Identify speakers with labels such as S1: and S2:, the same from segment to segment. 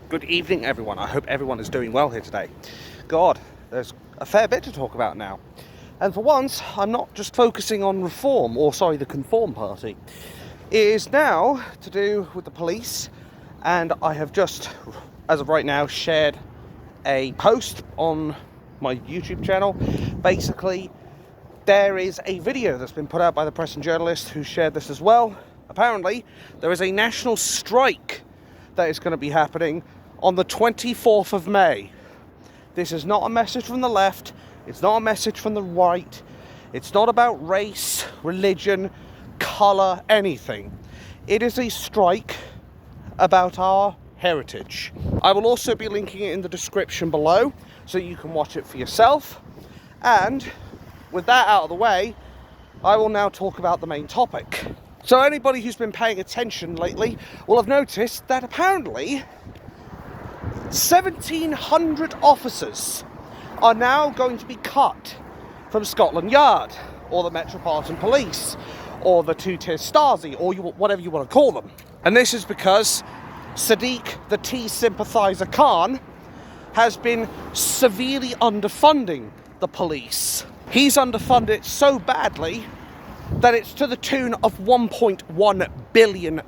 S1: Good evening, everyone. I hope everyone is doing well here today. God, there's a fair bit to talk about now. And for once, I'm not just focusing on the Conform Party. It is now to do with the police, and I have just, as of right now, shared a post on my YouTube channel. Basically, there is a video that's been put out by the Press and Journalist who shared this as well. Apparently, there is a national strike that is going to be happening on the 24th of May. This is not a message from the left. It's not a message from the right. It's not about race, religion, colour, anything. It is a strike about our heritage. I will also be linking it in the description below so you can watch it for yourself. And with that out of the way, I will now talk about the main topic. So anybody who's been paying attention lately will have noticed that apparently 1,700 officers are now going to be cut from Scotland Yard, or the Metropolitan Police, or the two-tier Stasi, or whatever you want to call them. And this is because Sadiq, the Tea sympathiser Khan, has been severely underfunding the police. He's underfunded so badly that it's to the tune of £1.1 billion,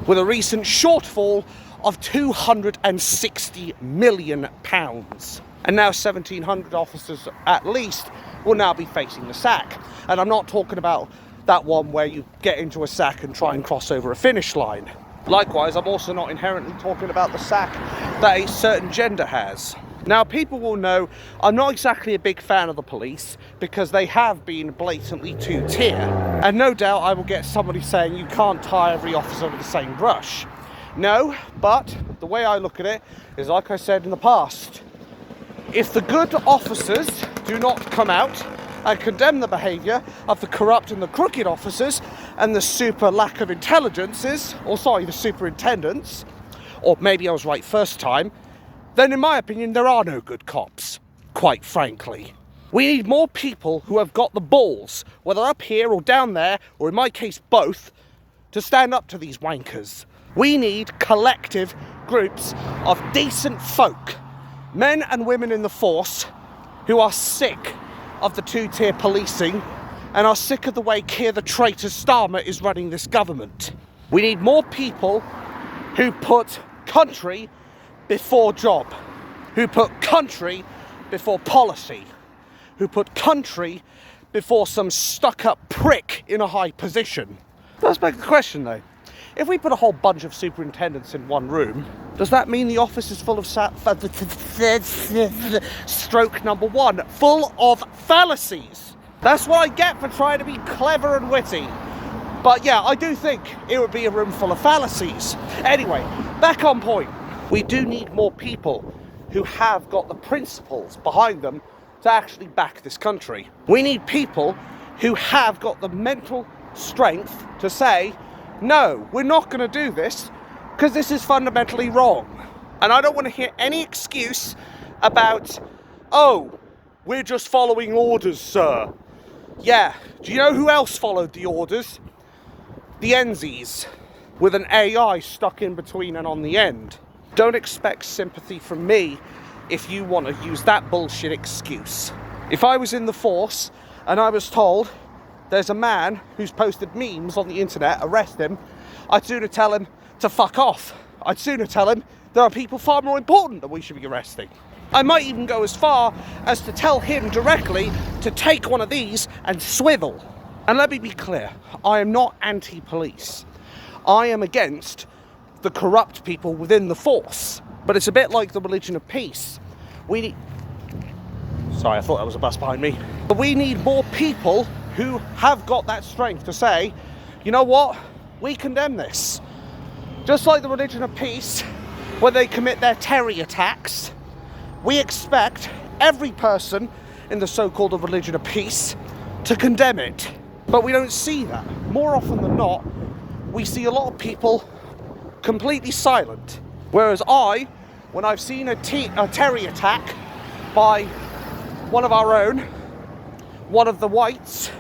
S1: with a recent shortfall of £260 million. And now 1,700 officers at least will now be facing the sack. And I'm not talking about that one where you get into a sack and try and cross over a finish line. Likewise, I'm also not inherently talking about the sack that a certain gender has. Now, people will know I'm not exactly a big fan of the police because they have been blatantly two-tier. And no doubt I will get somebody saying you can't tie every officer with the same brush. No, but the way I look at it is like I said in the past. If the good officers do not come out and condemn the behaviour of the corrupt and the crooked officers and the super lack of intelligences, the superintendents, or maybe I was right first time, then in my opinion there are no good cops, quite frankly. We need more people who have got the balls, whether up here or down there, or in my case both, to stand up to these wankers. We need collective groups of decent folk, men and women in the force, who are sick of the two-tier policing and are sick of the way Keir the traitor Starmer is running this government. We need more people who put country before job, who put country before policy, who put country before some stuck-up prick in a high position. Let's beg the question though. If we put a whole bunch of superintendents in one room, does that mean the office is full of stroke number one, full of fallacies? That's what I get for trying to be clever and witty. But yeah, I do think it would be a room full of fallacies. Anyway, back on point. We do need more people who have got the principles behind them to actually back this country. We need people who have got the mental strength to say, no, we're not going to do this because this is fundamentally wrong. And I don't want to hear any excuse about, oh, we're just following orders, sir. Yeah, do you know who else followed the orders? The Enzies, with an AI stuck in between and on the end. Don't expect sympathy from me if you want to use that bullshit excuse. If I was in the force and I was told there's a man who's posted memes on the internet, arrest him, I'd sooner tell him to fuck off. I'd sooner tell him there are people far more important that we should be arresting. I might even go as far as to tell him directly to take one of these and swivel. And let me be clear, I am not anti-police. I am against the corrupt people within the force. But it's a bit like the religion of peace. Sorry, I thought that was a bus behind me. But we need more people who have got that strength to say, you know what, we condemn this. Just like the religion of peace, when they commit their terror attacks, we expect every person in the so-called religion of peace to condemn it. But we don't see that. More often than not, we see a lot of people completely silent. Whereas when I've seen a terror attack by one of our own, one of the whites,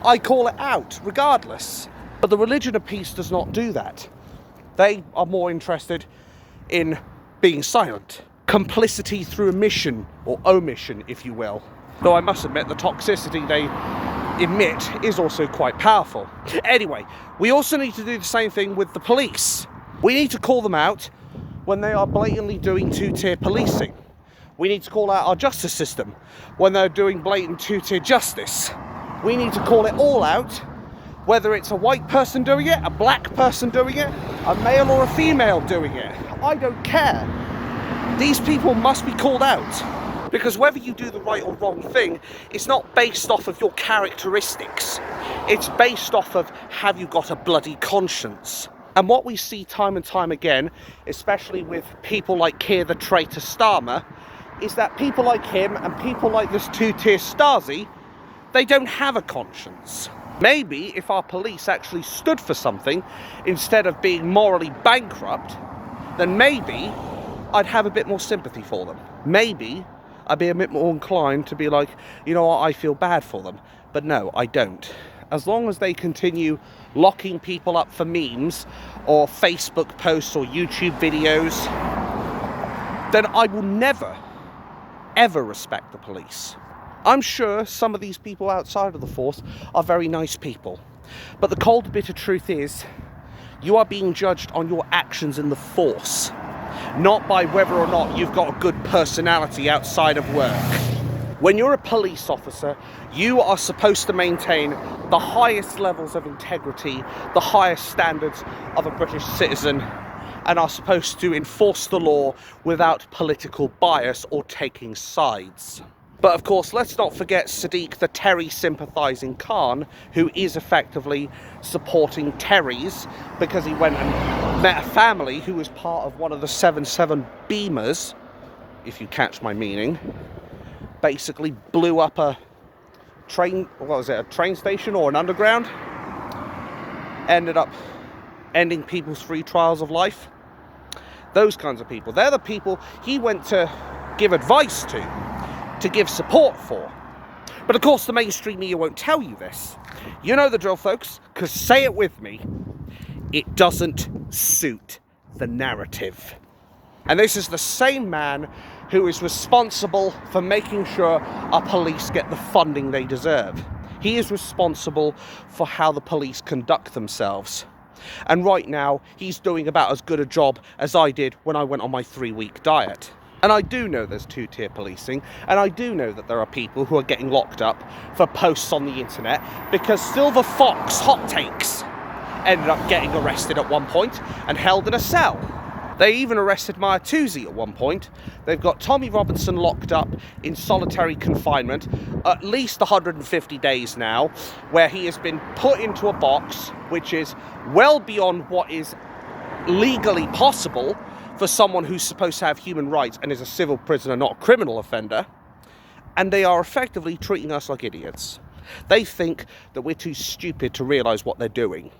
S1: I call it out regardless. But the religion of peace does not do that. They are more interested in being silent. Complicity through omission, or omission, if you will. Though I must admit, the toxicity they emit is also quite powerful. Anyway, we also need to do the same thing with the police. We need to call them out when they are blatantly doing two-tier policing. We need to call out our justice system when they're doing blatant two-tier justice. We need to call it all out, whether it's a white person doing it, a black person doing it, a male or a female doing it. I don't care. These people must be called out. Because whether you do the right or wrong thing, it's not based off of your characteristics. It's based off of, have you got a bloody conscience? And what we see time and time again, especially with people like Keir the traitor Starmer, is that people like him and people like this two-tier Stasi, they don't have a conscience. Maybe if our police actually stood for something, instead of being morally bankrupt, then maybe I'd have a bit more sympathy for them. Maybe I'd be a bit more inclined to be like, you know what, I feel bad for them. But no, I don't. As long as they continue locking people up for memes or Facebook posts or YouTube videos, then I will never, ever respect the police. I'm sure some of these people outside of the force are very nice people. But the cold, bitter truth is, you are being judged on your actions in the force, not by whether or not you've got a good personality outside of work. When you're a police officer, you are supposed to maintain the highest levels of integrity, the highest standards of a British citizen, and are supposed to enforce the law without political bias or taking sides. But of course, let's not forget Sadiq the Terry sympathising Khan, who is effectively supporting Terry's because he went and met a family who was part of one of the 7-7 Beamers, if you catch my meaning. Basically blew up a train, what was it, a train station or an underground? Ended up ending people's free trials of life. Those kinds of people. They're the people he went to give advice to give support for. But of course the mainstream media won't tell you this. You know the drill, folks, because say it with me, it doesn't suit the narrative. And this is the same man who is responsible for making sure our police get the funding they deserve. He is responsible for how the police conduct themselves. And right now, he's doing about as good a job as I did when I went on my 3-week diet. And I do know there's two-tier policing, and I do know that there are people who are getting locked up for posts on the internet because Silver Fox Hot Takes ended up getting arrested at one point and held in a cell. They even arrested Maya Tuzi at one point. They've got Tommy Robinson locked up in solitary confinement at least 150 days now, where he has been put into a box which is well beyond what is legally possible for someone who's supposed to have human rights and is a civil prisoner, not a criminal offender. And they are effectively treating us like idiots. They think that we're too stupid to realise what they're doing.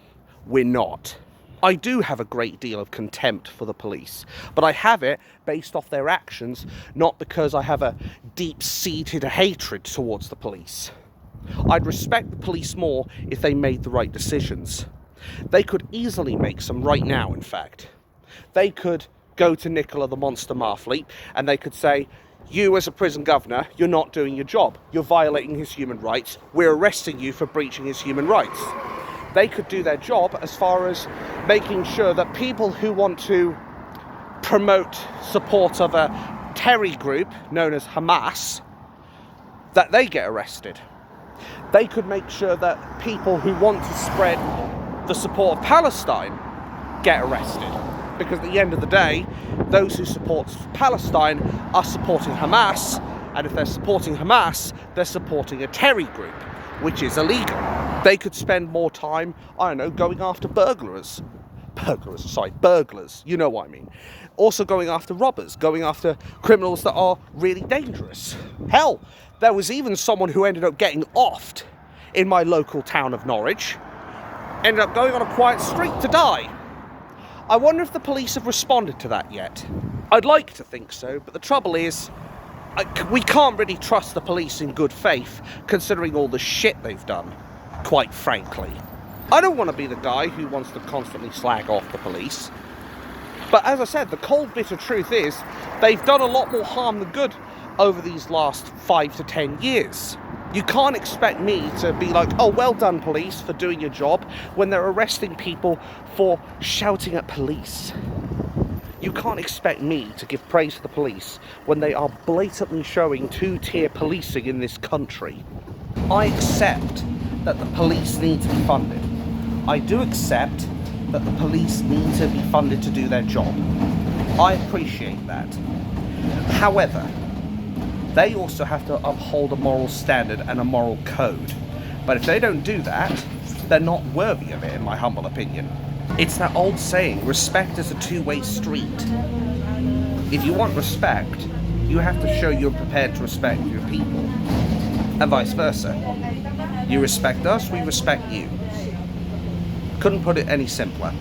S1: We're not. I do have a great deal of contempt for the police, but I have it based off their actions, not because I have a deep-seated hatred towards the police. I'd respect the police more if they made the right decisions. They could easily make some right now, in fact. They could go to Nicola the Monster Marfleet and they could say, you as a prison governor, you're not doing your job. You're violating his human rights. We're arresting you for breaching his human rights. They could do their job as far as making sure that people who want to promote support of a terror group known as Hamas, that they get arrested. They could make sure that people who want to spread the support of Palestine get arrested. Because at the end of the day, those who support Palestine are supporting Hamas, and if they're supporting Hamas, they're supporting a terror group, which is illegal. They could spend more time, I don't know, going after burglars, you know what I mean. Also going after robbers, going after criminals that are really dangerous. Hell, there was even someone who ended up getting offed in my local town of Norwich, ended up going on a quiet street to die. I wonder if the police have responded to that yet. I'd like to think so, but the trouble is, we can't really trust the police in good faith, considering all the shit they've done, quite frankly. I don't want to be the guy who wants to constantly slag off the police. But as I said, the cold, bitter truth is they've done a lot more harm than good over these last 5 to 10 years. You can't expect me to be like, oh, well done, police, for doing your job, when they're arresting people for shouting at police. You can't expect me to give praise to the police when they are blatantly showing two-tier policing in this country. I accept that the police need to be funded. I do accept that the police need to be funded to do their job. I appreciate that. However, they also have to uphold a moral standard and a moral code. But if they don't do that, they're not worthy of it, in my humble opinion. It's that old saying, respect is a two-way street. If you want respect, you have to show you're prepared to respect your people. And vice versa. You respect us, we respect you. Couldn't put it any simpler.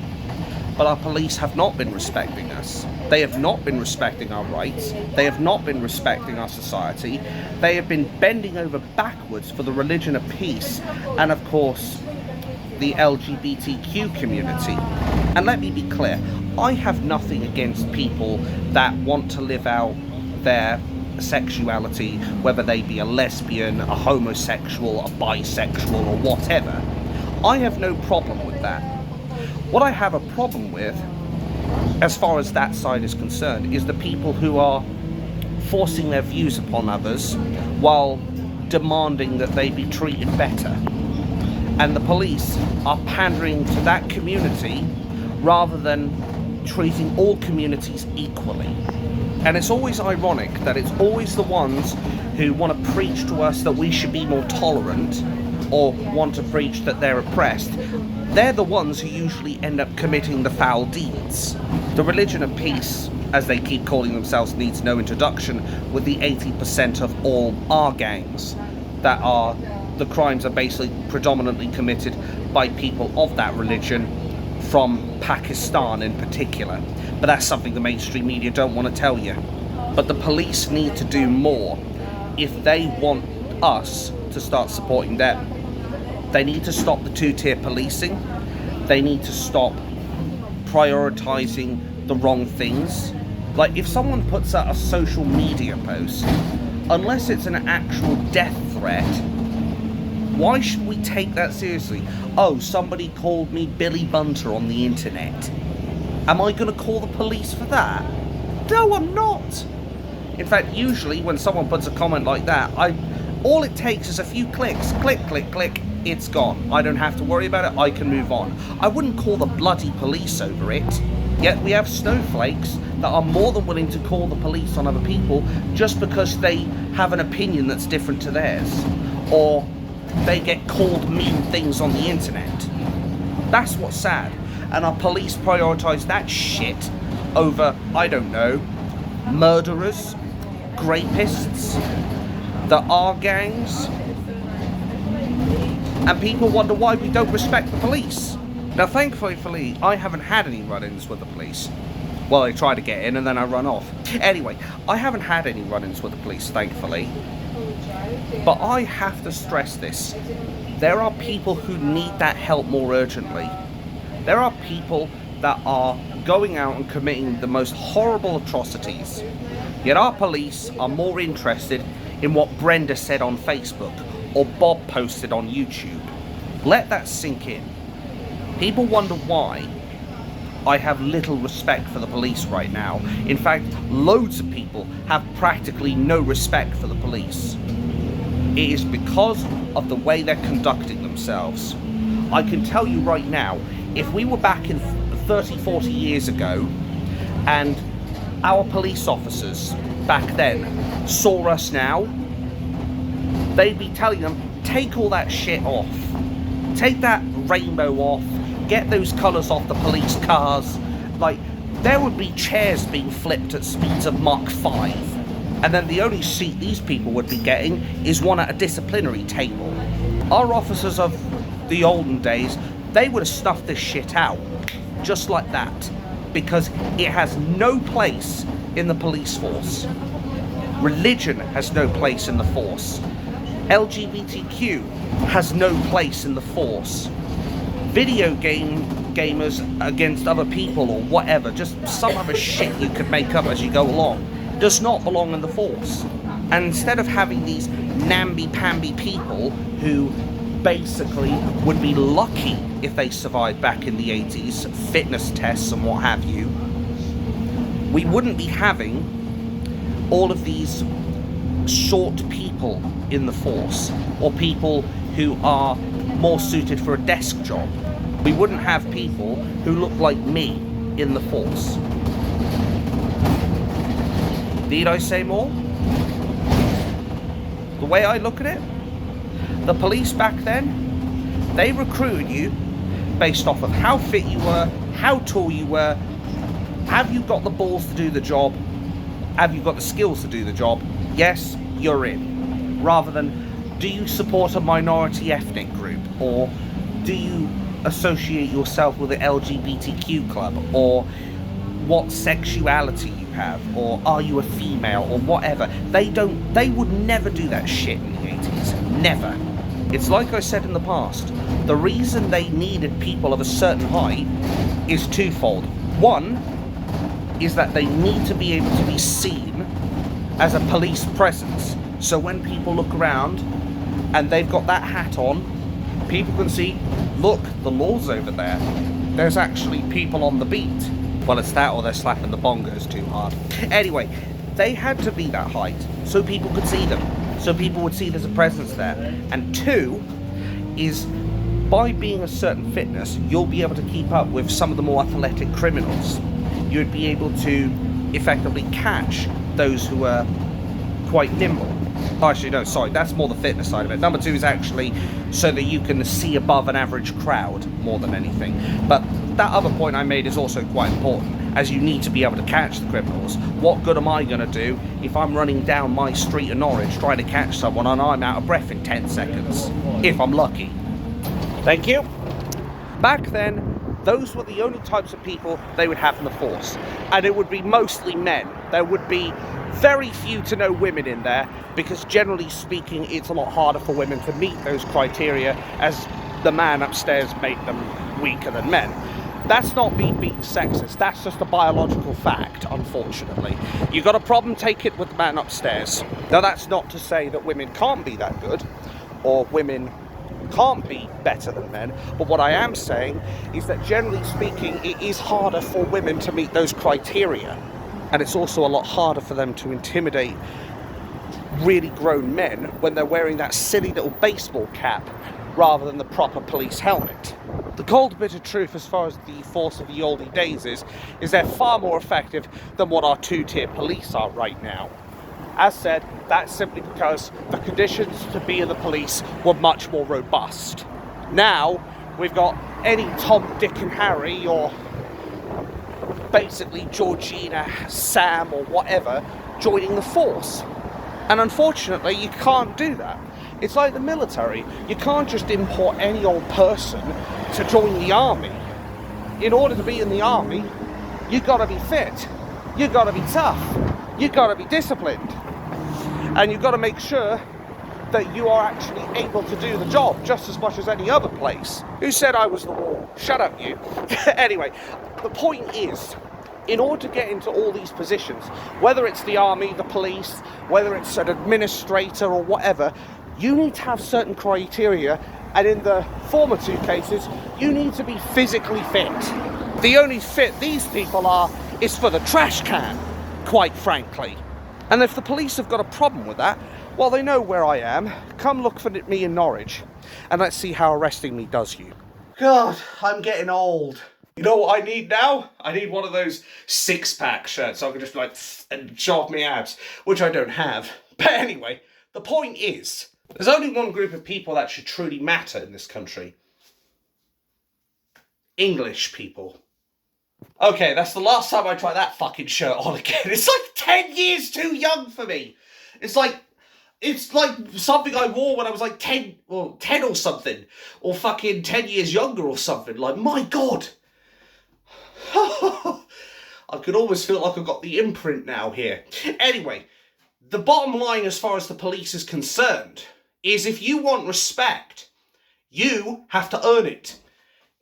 S1: But our police have not been respecting us. They have not been respecting our rights. They have not been respecting our society. They have been bending over backwards for the religion of peace and, of course, the LGBTQ community. And let me be clear, I have nothing against people that want to live out their sexuality, whether they be a lesbian, a homosexual, a bisexual, or whatever. I have no problem with that. What I have a problem with, as far as that side is concerned, is the people who are forcing their views upon others while demanding that they be treated better. And the police are pandering to that community rather than treating all communities equally. And it's always ironic that it's always the ones who want to preach to us that we should be more tolerant or want to preach that they're oppressed. They're the ones who usually end up committing the foul deeds. The religion of peace, as they keep calling themselves, needs no introduction, with the 80% of all our gangs that are, the crimes are basically predominantly committed by people of that religion from Pakistan in particular. But that's something the mainstream media don't want to tell you. But the police need to do more if they want us to start supporting them. They need to stop the two-tier policing. They need to stop prioritizing the wrong things. Like, if someone puts out a social media post, unless it's an actual death threat, why should we take that seriously? Oh, somebody called me Billy Bunter on the internet. Am I going to call the police for that? No, I'm not. In fact, usually when someone puts a comment like that, all it takes is a few clicks. Click, click, click. It's gone. I don't have to worry about it. I can move on. I wouldn't call the bloody police over it. Yet we have snowflakes that are more than willing to call the police on other people just because they have an opinion that's different to theirs. Or they get called mean things on the internet. That's what's sad. And our police prioritise that shit over, I don't know, murderers, rapists, the R gangs, and people wonder why we don't respect the police. Now, thankfully, I haven't had any run-ins with the police. Well, they try to get in and then I run off. Anyway, I haven't had any run-ins with the police, thankfully. But I have to stress this. There are people who need that help more urgently. There are people that are going out and committing the most horrible atrocities. Yet our police are more interested in what Brenda said on Facebook or Bob posted on YouTube. Let that sink in. People wonder why I have little respect for the police right now. In fact, loads of people have practically no respect for the police. It is because of the way they're conducting themselves. I can tell you right now, if we were back in 30, 40 years ago and our police officers back then saw us now, they'd be telling them, take all that shit off. Take that rainbow off. Get those colours off the police cars. Like, there would be chairs being flipped at speeds of Mach 5. And then the only seat these people would be getting is one at a disciplinary table. Our officers of the olden days, they would have stuffed this shit out. Just like that. Because it has no place in the police force. Religion has no place in the force. LGBTQ has no place in the force. Video game gamers against other people or whatever, just some other shit you could make up as you go along, does not belong in the Force. And instead of having these namby-pamby people who basically would be lucky if they survived back in the 80s, fitness tests and what have you, we wouldn't be having all of these short people in the Force, or people who are more suited for a desk job. We wouldn't have people who look like me in the Force. Need I say more? The way I look at it, the police back then, they recruited you based off of how fit you were, how tall you were, have you got the balls to do the job, have you got the skills to do the job? Yes, you're in. Rather than, do you support a minority ethnic group, or do you associate yourself with the LGBTQ club, or what sexuality you have, or are you a female, or whatever. They would never do that shit in the 80s. Never. It's like I said in the past, the reason they needed people of a certain height is twofold. One is that they need to be able to be seen as a police presence. So when people look around and they've got that hat on, people can see, look, the law's over there. There's actually people on the beat. Well, it's that or they're slapping the bongos too hard. Anyway, they had to be that height so people could see them. So people would see there's a presence there. And two is, by being a certain fitness, you'll be able to keep up with some of the more athletic criminals. You'd be able to effectively catch those who are quite nimble. Actually, no, sorry, that's more the fitness side of it. Number two is actually so that you can see above an average crowd more than anything. But that other point I made is also quite important, as you need to be able to catch the criminals. What good am I going to do if I'm running down my street in Norwich trying to catch someone and I'm out of breath in 10 seconds? If I'm lucky. Thank you. Back then, those were the only types of people they would have in the Force. And it would be mostly men. There would be very few to no women in there, because generally speaking, it's a lot harder for women to meet those criteria, as the man upstairs made them weaker than men. That's not me being sexist, that's just a biological fact, unfortunately. You got a problem, take it with the man upstairs. Now that's not to say that women can't be that good, or women can't be better than men, but what I am saying is that generally speaking, it is harder for women to meet those criteria. And it's also a lot harder for them to intimidate really grown men when they're wearing that silly little baseball cap rather than the proper police helmet. The cold bitter truth as far as the Force of the oldie days is they're far more effective than what our two-tier police are right now. As said, that's simply because the conditions to be in the police were much more robust. Now, we've got any Tom, Dick and Harry, or basically Georgina, Sam or whatever, joining the Force. And unfortunately, you can't do that. It's like the military. You can't just import any old person to join the army. In order to be in the army, you've got to be fit, you've got to be tough, you've got to be disciplined, and you've got to make sure that you are actually able to do the job just as much as any other place. Who said I was the war? Shut up, you. Anyway, the point is, in order to get into all these positions, whether it's the army, the police, whether it's an administrator or whatever, you need to have certain criteria, and in the former two cases, you need to be physically fit. The only fit these people are is for the trash can, quite frankly. And if the police have got a problem with that, well, they know where I am. Come look for me in Norwich, and let's see how arresting me does you. God, I'm getting old. You know what I need now? I need one of those six-pack shirts so I can just and show off my abs, which I don't have. But anyway, the point is, there's only one group of people that should truly matter in this country. English people. Okay, that's the last time I try that fucking shirt on again. It's like 10 years too young for me. It's like something I wore when I was like 10 or something. Or fucking 10 years younger or something. Like, my God. I could almost feel like I've got the imprint now here. Anyway, the bottom line as far as the police is concerned is if you want respect, you have to earn it.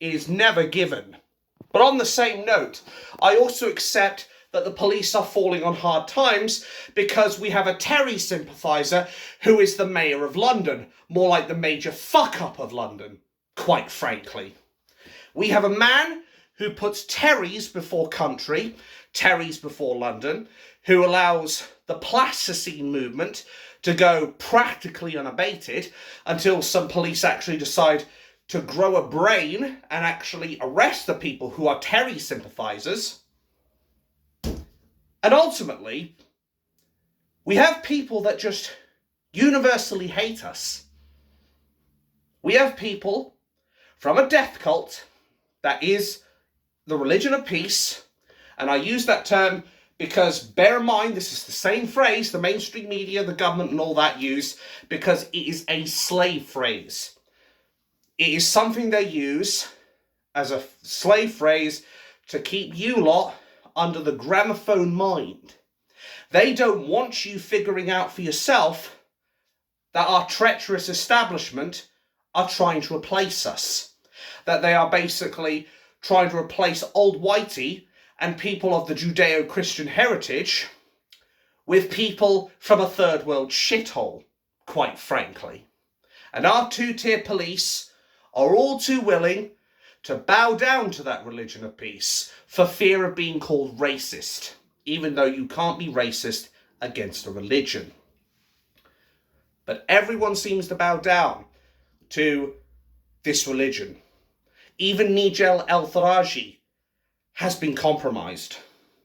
S1: It is never given. But on the same note, I also accept that the police are falling on hard times because we have a Terry sympathiser who is the mayor of London, more like the major fuck-up of London, quite frankly. We have a man who puts Terrys before country, Terrys before London, who allows the plasticine movement to go practically unabated until some police actually decide to grow a brain and actually arrest the people who are Terry sympathisers. And ultimately, we have people that just universally hate us. We have people from a death cult that is the religion of peace, and I use that term because, bear in mind, this is the same phrase the mainstream media, the government and all that use, because it is a slave phrase. It is something they use as a slave phrase to keep you lot under the gramophone mind. They don't want you figuring out for yourself that our treacherous establishment are trying to replace us. That they are basically trying to replace old whitey and people of the Judeo-Christian heritage with people from a third world shithole, quite frankly. And our two-tier police are all too willing to bow down to that religion of peace for fear of being called racist, even though you can't be racist against a religion. But everyone seems to bow down to this religion. Even Nigel El-Tharaji has been compromised.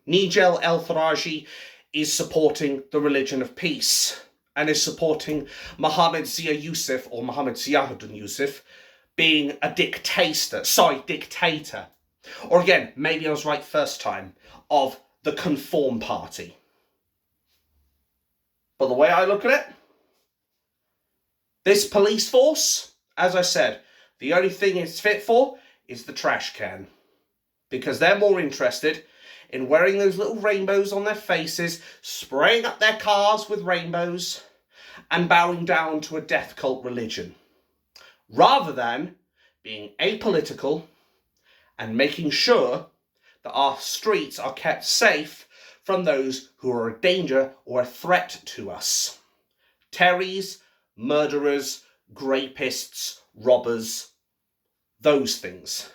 S1: Nigel El-Tharaji is supporting the religion of peace and is supporting Mohammed Zia Yusuf, or Mohammed Ziauddin Yusuf, being a dictator. Or again, maybe I was right first time, of the Conform Party. But the way I look at it, this police force, as I said, the only thing it's fit for is the trash can. Because they're more interested in wearing those little rainbows on their faces, spraying up their cars with rainbows, and bowing down to a death cult religion, rather than being apolitical and making sure that our streets are kept safe from those who are a danger or a threat to us. Terrys, murderers, rapists, robbers, those things.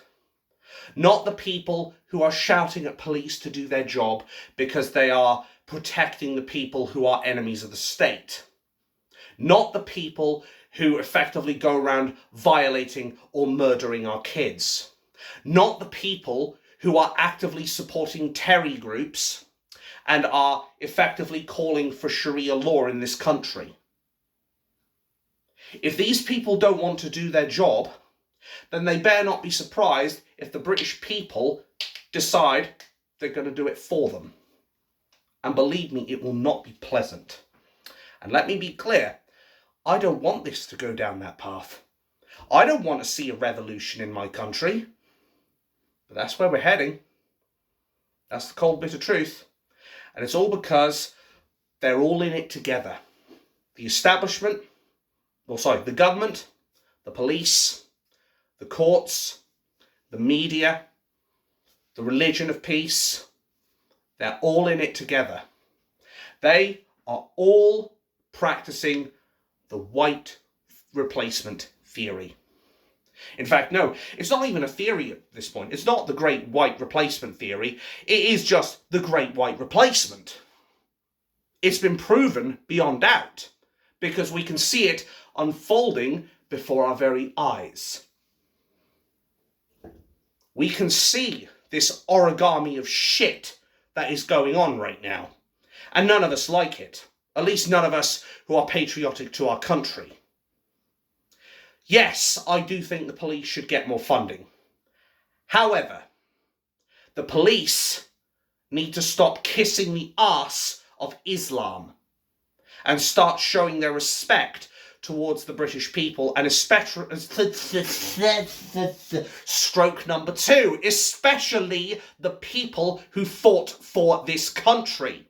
S1: Not the people who are shouting at police to do their job because they are protecting the people who are enemies of the state. Not the people who effectively go around violating or murdering our kids. Not the people who are actively supporting Terry groups and are effectively calling for Sharia law in this country. If these people don't want to do their job, then they better not be surprised if the British people decide they're going to do it for them. And believe me, it will not be pleasant. And let me be clear, I don't want this to go down that path. I don't want to see a revolution in my country. But that's where we're heading. That's the cold bitter truth. And it's all because they're all in it together. The establishment, the government, the police, the courts, the media, the religion of peace, they're all in it together. They are all practicing the white replacement theory. In fact, no, it's not even a theory at this point. It's not the great white replacement theory. It is just the great white replacement. It's been proven beyond doubt because we can see it unfolding before our very eyes. We can see this origami of shit that is going on right now. And none of us like it. At least none of us who are patriotic to our country. Yes, I do think the police should get more funding. However, the police need to stop kissing the arse of Islam and start showing their respect towards the British people, and especially stroke number 2, especially the people who fought for this country.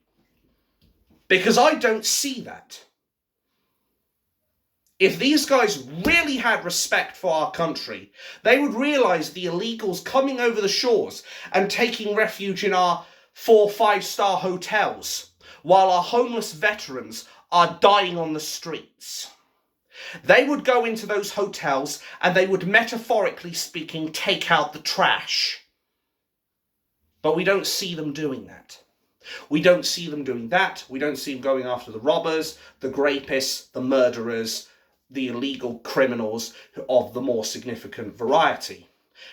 S1: Because I don't see that. If these guys really had respect for our country, they would realise the illegals coming over the shores and taking refuge in our 4-5-star hotels, while our homeless veterans are dying on the streets. They would go into those hotels and they would, metaphorically speaking, take out the trash. But we don't see them doing that. We don't see them doing that. We don't see them going after the robbers, the rapists, the murderers, the illegal criminals of the more significant variety.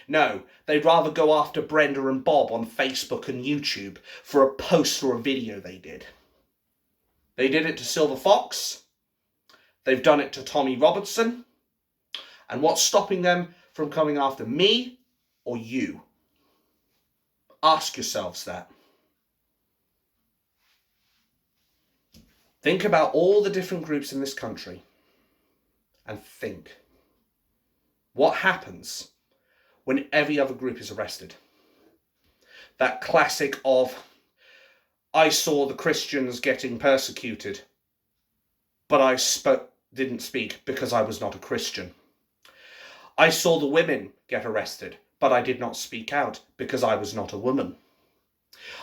S1: No, they'd rather go after Brenda and Bob on Facebook and YouTube for a post or a video they did. They did it to Silver Fox. They've done it to Tommy Robertson. And what's stopping them from coming after me or you? Ask yourselves that. Think about all the different groups in this country and think, what happens when every other group is arrested? That classic of, I saw the Christians getting persecuted, but I didn't speak because I was not a Christian. I saw the women get arrested, but I did not speak out because I was not a woman.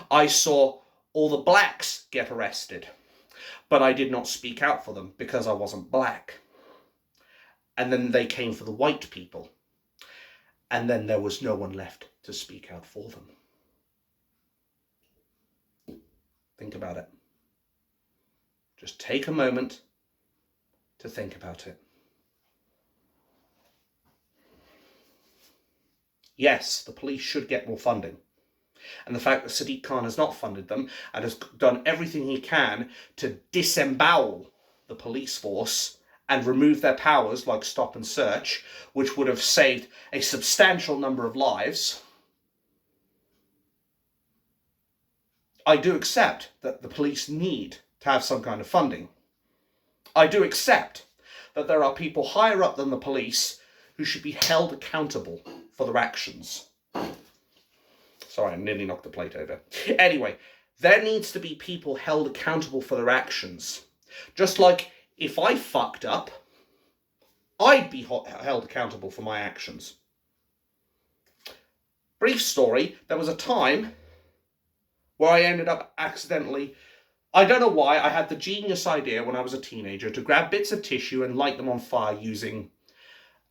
S1: I saw all the blacks get arrested, but I did not speak out for them because I wasn't black. And then they came for the white people, and then there was no one left to speak out for them. Think about it. Just take a moment to think about it. Yes, the police should get more funding. And the fact that Sadiq Khan has not funded them and has done everything he can to disembowel the police force and remove their powers like stop and search, which would have saved a substantial number of lives. I do accept that the police need to have some kind of funding. I do accept that there are people higher up than the police who should be held accountable for their actions. Sorry, I nearly knocked the plate over. Anyway, there needs to be people held accountable for their actions. Just like if I fucked up, I'd be held accountable for my actions. Brief story, there was a time where I ended up accidentally, I don't know why, I had the genius idea when I was a teenager to grab bits of tissue and light them on fire using,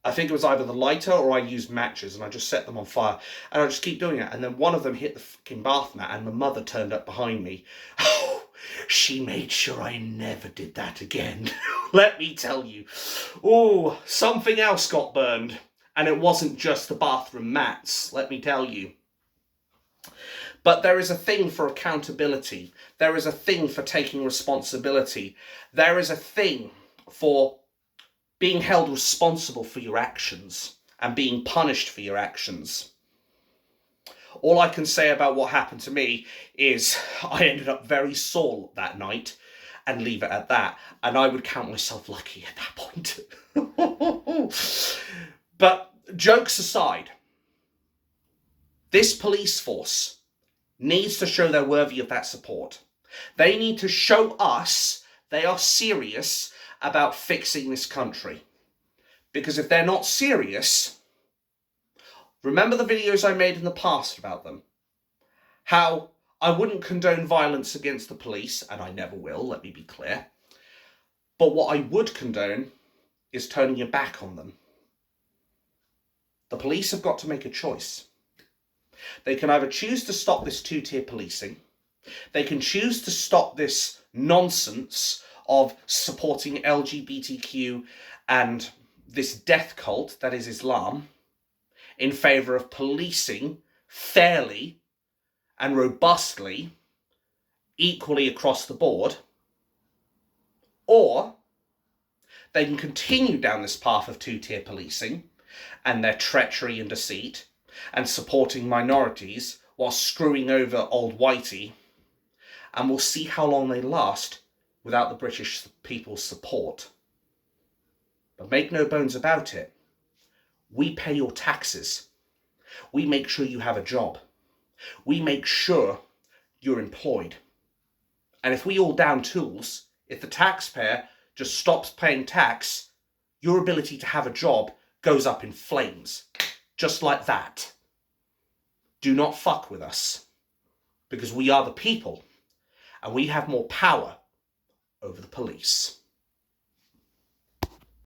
S1: I think it was either the lighter or I used matches, and I just set them on fire. And I just keep doing it. And then one of them hit the fucking bath mat and my mother turned up behind me. Oh, she made sure I never did that again. Let me tell you. Oh, something else got burned. And it wasn't just the bathroom mats, let me tell you. But there is a thing for accountability. There is a thing for taking responsibility. There is a thing for being held responsible for your actions and being punished for your actions. All I can say about what happened to me is I ended up very sore that night and leave it at that. And I would count myself lucky at that point. But jokes aside, this police force needs to show they're worthy of that support. They need to show us they are serious about fixing this country. Because if they're not serious, remember the videos I made in the past about them? How I wouldn't condone violence against the police, and I never will, let me be clear. But what I would condone is turning your back on them. The police have got to make a choice. They can either choose to stop this two-tier policing, they can choose to stop this nonsense of supporting LGBTQ and this death cult that is Islam in favour of policing fairly and robustly, equally across the board, or they can continue down this path of two-tier policing and their treachery and deceit and supporting minorities while screwing over old whitey, and we'll see how long they last without the British people's support. But make no bones about it, we pay your taxes. We make sure you have a job. We make sure you're employed. And if we all down tools, if the taxpayer just stops paying tax, your ability to have a job goes up in flames. Just like that. Do not fuck with us. Because we are the people, and we have more power over the police.